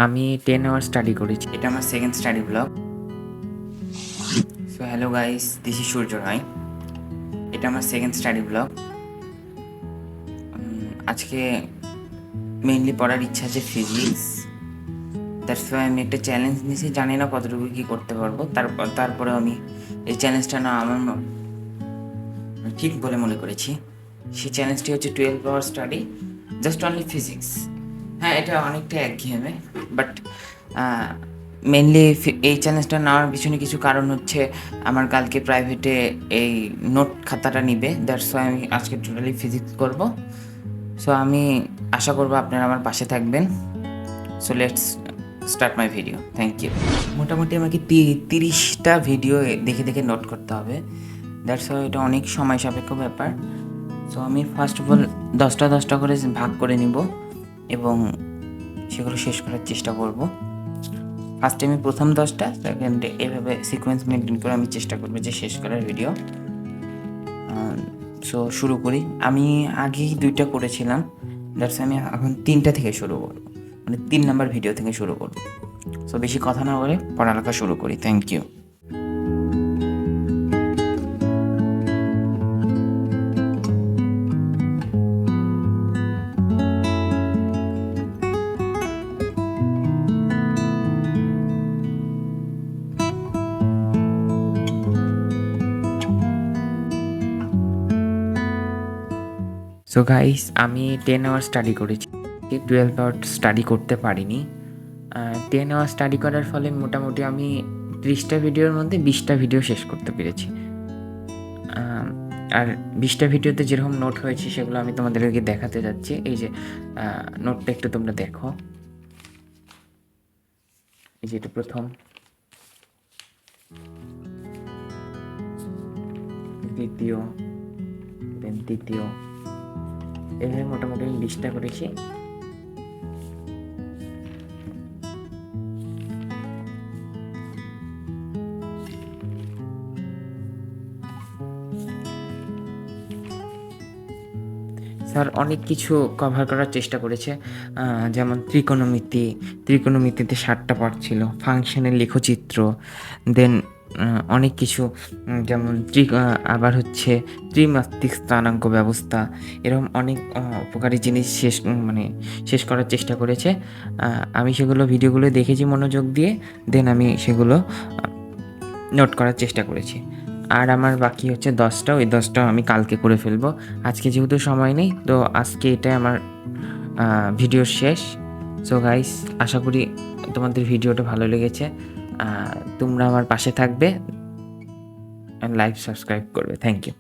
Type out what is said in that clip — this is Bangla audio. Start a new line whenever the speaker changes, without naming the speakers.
আমি 10 আওয়ার স্টাডি করেছি। এটা আমার second study blog. So hello guys, this is Surya Roy. এটা আমার সেকেন্ড স্টাডি ব্লগ। আজকে মেইনলি পড়ার ইচ্ছা আছে ফিজিক্স। দ্যাটস ওয়াই আমি একটা চ্যালেঞ্জ নিয়েছি, জানি না কতটুকু কী করতে পারবো। তারপরে আমি এই চ্যালেঞ্জটা না আমার ঠিক বলে মনে করেছি। সেই চ্যালেঞ্জটি হচ্ছে 12 hour study just only physics. হ্যাঁ, এটা অনেকটা একঘেয়েমে, বাট মেনলি এই চ্যালেঞ্জটা নেওয়ার পিছনে কিছু কারণ হচ্ছে আমার কালকে প্রাইভেটে এই নোট খাতাটা নিবে। দ্যাটস ওয়াই আমি আজকে টোটালি ফিজিক্স করব। সো আমি আশা করবো আপনারা আমার পাশে থাকবেন। So let's start my video. Thank you. মোটামুটি আমাকে 30টা ভিডিও দেখে দেখে নোট করতে হবে। দ্যাটস ওয়াই এটা অনেক সময় সাপেক্ষ ব্যাপার। সো আমি ফার্স্ট অফ অল 10টা করে ভাগ করে নিব এবং সেগুলো শেষ করার চেষ্টা করব। ফার্স্টে আমি প্রথম 10টা, সেকেন্ডে এভাবে সিকোয়েন্স মেনটেন করে আমি চেষ্টা করবো যে শেষ করার ভিডিও। সো শুরু করি। আমি আগেই 2টা করেছিলাম, দ্যাটস আমি এখন 3টা থেকে শুরু করব, মানে 3 নাম্বার ভিডিও থেকে শুরু করব। সো বেশি কথা না বলে পড়ালেখা শুরু করি। Thank you. সো গাইস, আমি 10 আওয়ার স্টাডি করেছি, 12 আওয়ার স্টাডি করতে পারিনি। 10 আওয়ার স্টাডি করার ফলে মোটামুটি আমি 30টা ভিডিওর মধ্যে 20টা ভিডিও শেষ করতে পেরেছি। আর 20টা ভিডিওতে যেরকম নোট হয়েছে সেগুলো আমি তোমাদেরকে দেখাতে যাচ্ছি। এই যে নোটটা একটু তোমরা দেখো। এই যে এটা প্রথম, দ্বিতীয়, দেন তৃতীয়, এভাবে মোটামুটি আমি 20টা করেছি। স্যার অনেক কিছু কভার করার চেষ্টা করেছে, যেমন ত্রিকোণমিতিতে 7টা পার্ট ছিল, ফাংশনের লেখচিত্র, দেন অনেক কিছু, যেমন আবার হচ্ছে ত্রিমাত্রিক স্থানাঙ্ক ব্যবস্থা, এরকম অনেক উপকারী জিনিস শেষ করার চেষ্টা করেছে। আমি সেগুলো ভিডিওগুলো দেখেছি মনোযোগ দিয়ে, দেন আমি সেগুলো নোট করার চেষ্টা করেছি। আর আমার বাকি হচ্ছে 10টা, ওই 10টাও আমি কালকে করে ফেলবো। আজকে যেহেতু সময় নেই, তো আজকে এটাই আমার ভিডিও শেষ। সো গাইস, আশা করি তোমাদের ভিডিওটা ভালো লেগেছে। তোমরা আমার পাশে থাকবে, লাইক সাবস্ক্রাইব করবে। Thank you.